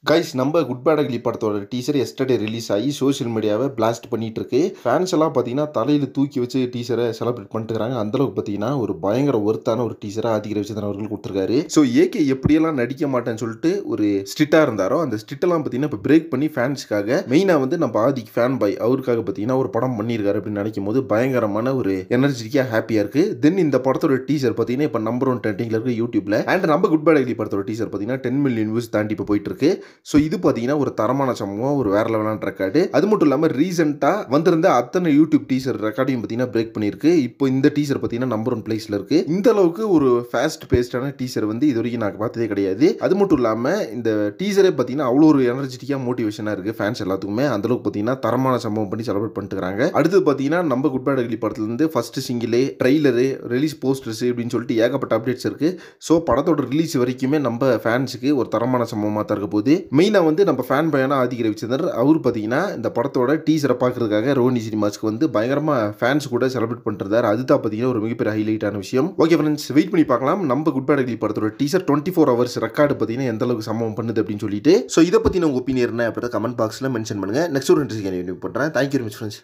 Guys நம்ம good bad ugly படத்தோட teaser yesterday release ஆகி சோஷியல் மீடியாவை பிளாஸ்ட் பண்ணிட்டு இருக்கு. ஃபேன்ஸ் எல்லாம் பார்த்தீங்கன்னா தலையில் தூக்கி வச்சு டீசரை செலிப்ரேட் பண்ணிட்டு இருக்காங்க. அந்த அளவுக்கு பார்த்தீங்கன்னா ஒரு பயங்கர ஒர்த்தான ஒரு டீசரை ஆதிக் ரவிச்சந்திரன் அவர்கள் கொடுத்துருக்காரு. ஸோ ஏகே எப்படியெல்லாம் நடிக்க மாட்டேன்னு சொல்லிட்டு ஒரு ஸ்ட்ரிக்டாக இருந்தாரோ அந்த ஸ்ட்ரிக்டெல்லாம் பார்த்தீங்கன்னா இப்போ பிரேக் பண்ணி ஃபேன்ஸ்க்காக மெயினாக வந்து நம்ம ஆதிக் ஃபேன் பாய் அவருக்காக பார்த்தீங்கன்னா ஒரு படம் பண்ணியிருக்காரு அப்படின்னு நினைக்கும் போது பயங்கரமான ஒரு எனர்ஜிட்டிக்காக ஹாப்பியாக இருக்கு. தென் இந்த படத்தோட டீசர் பார்த்தீங்கன்னா இப்போ நம்பர் 1 ட்ரெண்டிங்ல இருக்கு யூடியூப்ல. அண்ட் நம்ம குட் பேட் அக்லி படத்தோட டீசர் பார்த்தீங்கன்னா 10 மில்லியன் வியூஸ் தாண்டி இப்போ போயிட்டு இருக்கு. ஸோ இது பார்த்தீங்கன்னா ஒரு தரமான சம்பவம், ஒரு வேற லெவலான ரெக்கார்டு. அது மட்டும் இல்லாமல் ரீசெண்டாக வந்திருந்த அத்தனை யூடியூப் டீசர் ரெக்கார்டையும் பார்த்தீங்கன்னா பிரேக் பண்ணியிருக்கு. இப்போ இந்த டீசர் பார்த்தீங்கன்னா நம்பர் 1 பிளேஸில் இருக்கு. இந்த அளவுக்கு ஒரு ஃபாஸ்ட் பேஸ்டான டீசர் வந்து இது வரைக்கும் நான் பார்த்ததே கிடையாது. அது மட்டும் இல்லாமல் இந்த டீசரே பார்த்தீங்கன்னா அவ்வளோ ஒரு எனர்ஜெட்டிக்காக மோட்டிவேஷனாக இருக்குது ஃபேன்ஸ் எல்லாத்துக்குமே. அந்த அளவுக்கு பார்த்தீங்கன்னா தரமான சம்பவம் பண்ணி செலிப்ரேட் பண்ணிட்டு இருக்காங்க. அடுத்து பார்த்தீங்கன்னா நம்ம குட் பேட் அக்லி படத்துலேருந்து ஃபர்ஸ்ட் சிங்கிளே, ட்ரெய்லரு, ரிலீஸ் போஸ்டர்ஸ் இப்படின்னு சொல்லிட்டு ஏகப்பட்ட அப்டேட்ஸ் இருக்குது. ஸோ படத்தோட ரிலீஸ் வரைக்குமே நம்ம ஃபேன்ஸுக்கு ஒரு தரமான சம்பவமாக தான் இருக்க போகுது. மெயினாக வந்து நம்ம ஃபேன் பையனா ஆதிக் ரவிச்சந்தர் அவர் பார்த்தீங்கன்னா இந்த படத்தோட டீசரை பார்க்கறதுக்காக ரோஹினி சினிமாஸ்க்கு வந்து பயங்கரமாக ஃபேன்ஸ் கூட செலிப்ரேட் பண்ணிருந்தார். அதுதான் பார்த்தீங்கன்னா ஒரு மிகப்பெரிய ஹைலைட்டான விஷயம். ஓகே ஃப்ரெண்ட்ஸ், வெயிட் பண்ணி பார்க்கலாம் நம்ம குட் பேட் அக்லி படத்தோட டீசர் 24 ஹவர்ஸ் ரெக்கார்டு பார்த்தீங்கன்னா எந்த அளவுக்கு சம்பவம் பண்ணுது அப்படின்னு சொல்லிட்டு. ஸோ இதை பற்றின உங்கள் ஒப்பீனியன் என்ன அப்படின்றத கமெண்ட் பாக்ஸில் மென்ஷன் பண்ணுங்கள். நெக்ஸ்ட் ஒரு இன்ட்ரெஸ்டிங் வீடியோ பண்ணுறேன். Thank you very much friends.